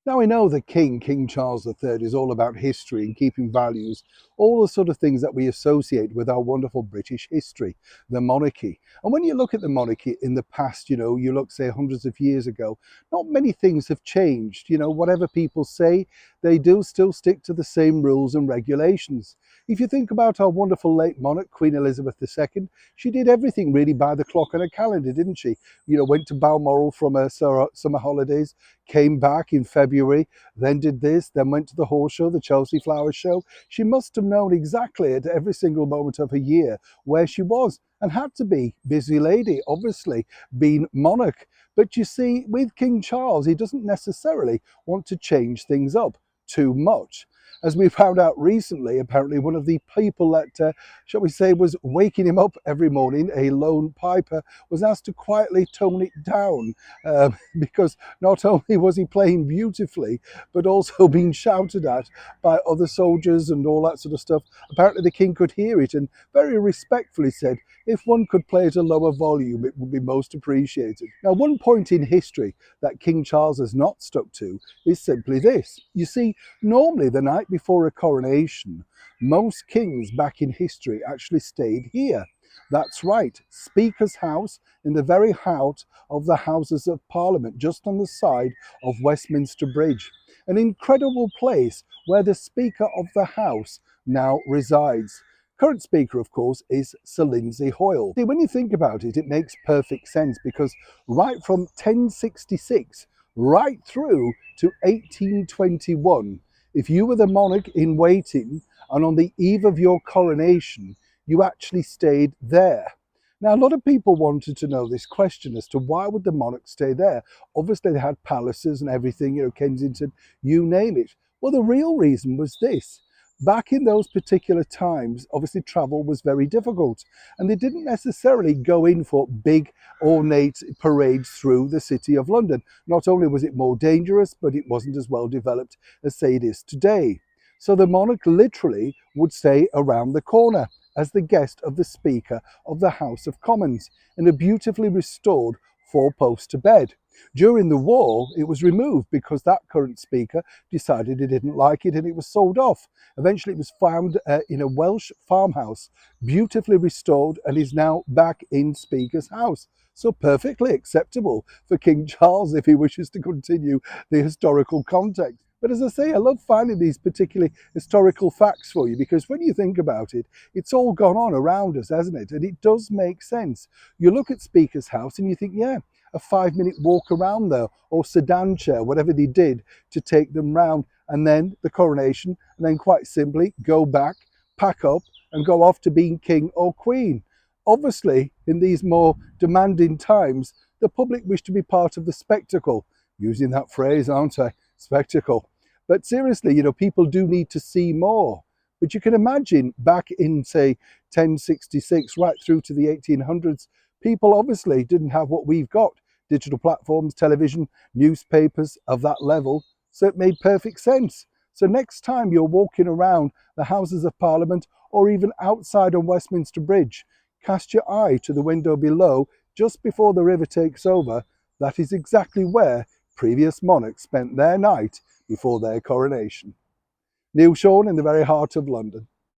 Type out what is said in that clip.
Now, I know that King Charles III, is all about history and keeping values, all the sort of things that we associate with our wonderful British history, the monarchy. And when you look at the monarchy in the past, you look, say, hundreds of years ago, not many things have changed. Whatever people say, they do still stick to the same rules and regulations. If you think about our wonderful late monarch, Queen Elizabeth II, she did everything really by the clock on a calendar, didn't she? Went to Balmoral from her summer holidays, came back in February, then did this, then went to the horse show, the Chelsea Flower Show. She must have known exactly at every single moment of her year where she was, and had to be. Busy lady, obviously, being monarch. But you see, with King Charles, he doesn't necessarily want to change things up too much. As we found out recently, apparently one of the people that, shall we say, was waking him up every morning, a lone piper, was asked to quietly tone it down, because not only was he playing beautifully, but also being shouted at by other soldiers and all that sort of stuff. Apparently the king could hear it and very respectfully said, if one could play at a lower volume, it would be most appreciated. Now, one point in history that King Charles has not stuck to is simply this. You see, normally the night before a coronation, most kings back in history actually stayed here. That's right, Speaker's House, in the very heart of the Houses of Parliament, just on the side of Westminster Bridge. An incredible place where the Speaker of the House now resides. Current Speaker, of course, is Sir Lindsay Hoyle. See, when you think about it, it makes perfect sense, because right from 1066 right through to 1821, if you were the monarch in waiting and on the eve of your coronation, you actually stayed there. Now, a lot of people wanted to know this question as to why would the monarch stay there? Obviously, they had palaces and everything, Kensington, you name it. Well, the real reason was this. Back in those particular times, obviously travel was very difficult, and they didn't necessarily go in for big ornate parades through the city of London. Not only was it more dangerous, but it wasn't as well developed as, say, it is today. So the monarch literally would stay around the corner as the guest of the Speaker of the House of Commons in a beautifully restored four-poster bed. During the war, it was removed because that current Speaker decided he didn't like it and it was sold off. Eventually, it was found in a Welsh farmhouse, beautifully restored, and is now back in Speaker's House. So perfectly acceptable for King Charles if he wishes to continue the historical context. But as I say, I love finding these particularly historical facts for you, because when you think about it, it's all gone on around us, hasn't it? And it does make sense. You look at Speaker's House and you think, yeah, a 5-minute walk around there, or sedan chair, whatever they did to take them round, and then the coronation, and then quite simply go back, pack up, and go off to being king or queen. Obviously, in these more demanding times, the public wish to be part of the spectacle. Using that phrase, aren't I? Spectacle. But seriously, people do need to see more. But you can imagine back in, say, 1066, right through to the 1800s, people obviously didn't have what we've got. Digital platforms, television, newspapers of that level. So it made perfect sense. So next time you're walking around the Houses of Parliament, or even outside on Westminster Bridge, cast your eye to the window below just before the river takes over. That is exactly where previous monarchs spent their night before their coronation. Neil Sean in the very heart of London.